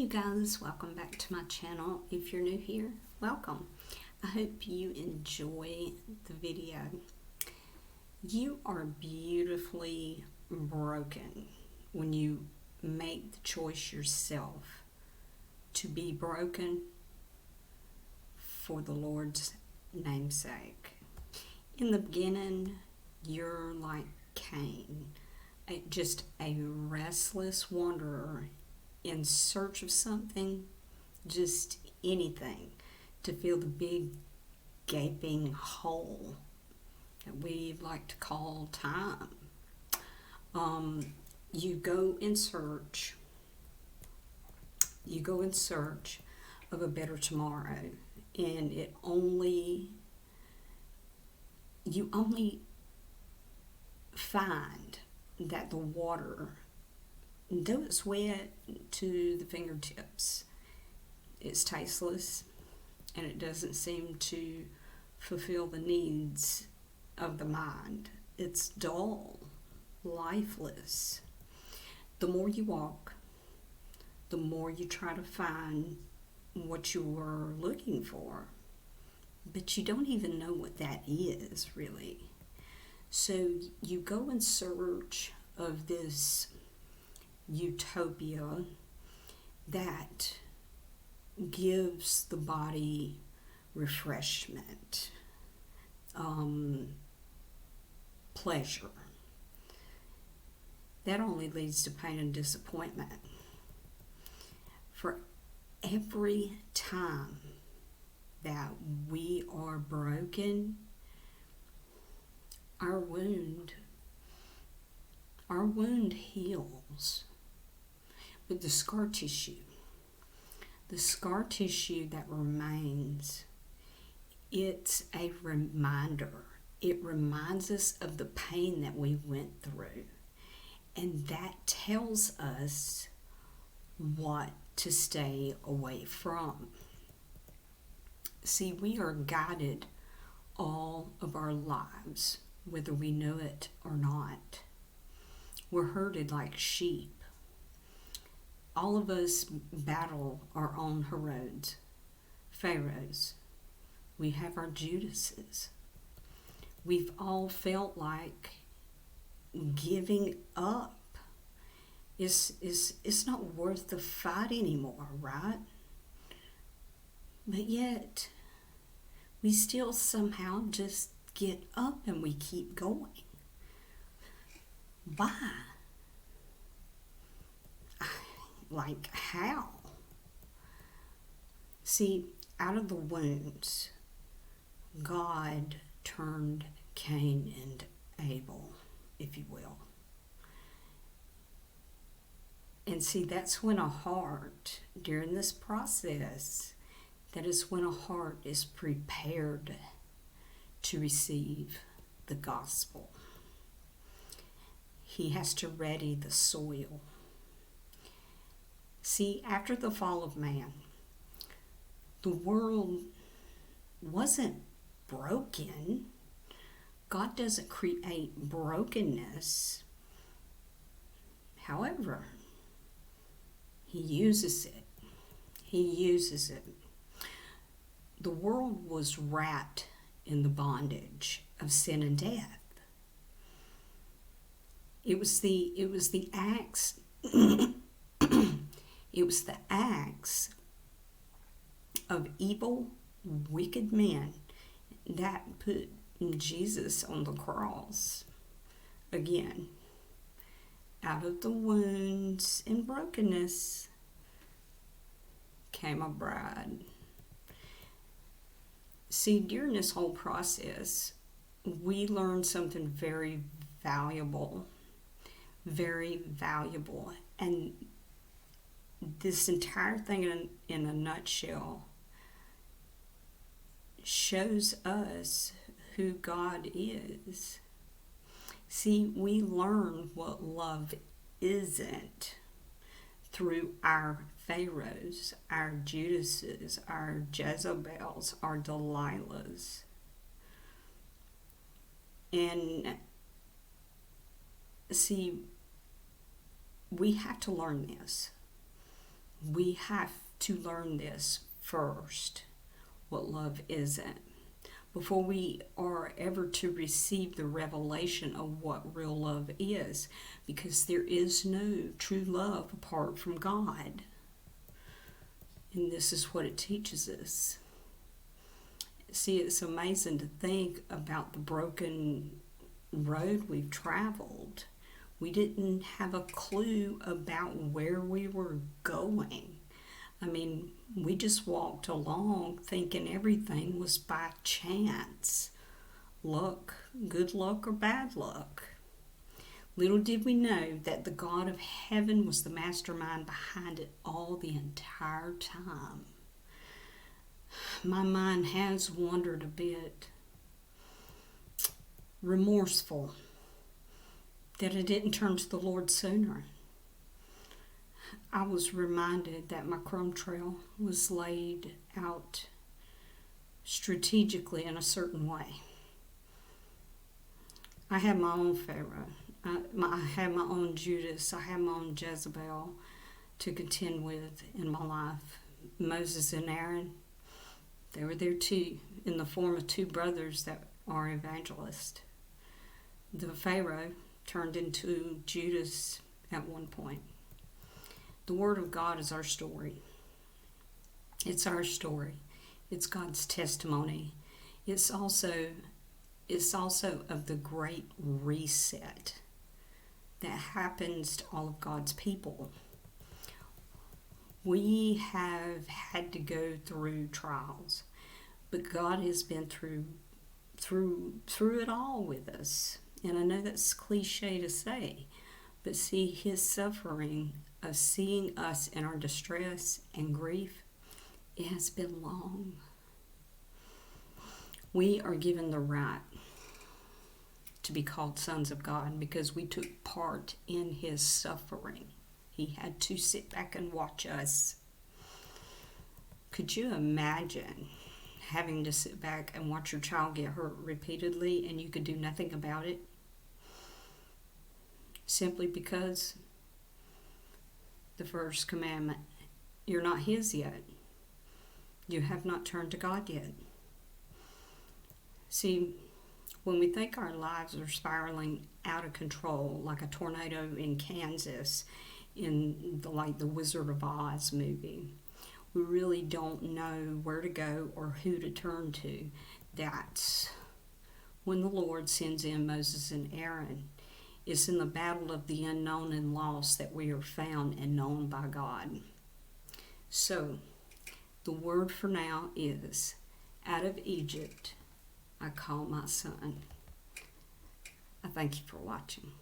you guys, welcome back to my channel. If you're new here, welcome. I hope you enjoy the video. You are beautifully broken when you make the choice yourself to be broken for the Lord's namesake. In the beginning, you're like Cain, just a restless wanderer in search of something, just anything, to fill the big gaping hole that we like to call time. You go in search of a better tomorrow, and you only find that the water, though it's wet to the fingertips, it's tasteless and it doesn't seem to fulfill the needs of the mind. It's dull, lifeless. The more you walk, the more you try to find what you were looking for, but you don't even know what that is, really. So you go in search of this utopia that gives the body refreshment, pleasure. That only leads to pain and disappointment. For every time that we are broken, our wound heals. But the scar tissue that remains, it's a reminder. It reminds us of the pain that we went through. And that tells us what to stay away from. See, we are guided all of our lives, whether we know it or not. We're herded like sheep. All of us battle our own Herods, Pharaohs. We have our Judases. We've all felt like giving up is not worth the fight anymore, right? But yet, we still somehow just get up and we keep going. Why? Like, how? See, out of the wounds, God turned Cain and Abel, if you will. And see, that's when a heart, during this process, that is when a heart is prepared to receive the gospel. He has to ready the soil. See, after the fall of man, the world wasn't broken. God doesn't create brokenness. However, He uses it. He uses it. The world was wrapped in the bondage of sin and death. It was the acts it was the acts of evil, wicked men that put Jesus on the cross. Again, out of the wounds and brokenness came a bride. See, during this whole process, we learned something very valuable. And this entire thing in a nutshell shows us who God is. See, we learn what love isn't through our Pharaohs, our Judases, our Jezebels, our Delilahs. And see, we have to learn this. We have to learn this first, what love isn't, before we are ever to receive the revelation of what real love is, because there is no true love apart from God. And this is what it teaches us. See, it's amazing to think about the broken road we've traveled. We didn't have a clue about where we were going. I mean, we just walked along thinking everything was by chance. Luck, good luck or bad luck. Little did we know that the God of heaven was the mastermind behind it all the entire time. My mind has wandered a bit. Remorseful that I didn't turn to the Lord sooner. I was reminded that my crumb trail was laid out strategically in a certain way. I had my own Pharaoh. I had my own Judas. I had my own Jezebel to contend with in my life. Moses and Aaron, they were there too, in the form of two brothers that are evangelists. The Pharaoh turned into Judas at one point. The Word of God is our story. It's our story. It's God's testimony. It's also of the great reset that happens to all of God's people. We have had to go through trials, but God has been through it all with us. And I know that's cliche to say, but see, His suffering of seeing us in our distress and grief, it has been long. We are given the right to be called sons of God because we took part in His suffering. He had to sit back and watch us. Could you imagine having to sit back and watch your child get hurt repeatedly and you could do nothing about it? Simply because the first commandment, you're not His yet. You have not turned to God yet. See, when we think our lives are spiraling out of control, like a tornado in Kansas in the Wizard of Oz movie, we really don't know where to go or who to turn to. That's when the Lord sends in Moses and Aaron. It's in the battle of the unknown and lost that we are found and known by God. So, the word for now is, out of Egypt I call my son. I thank you for watching.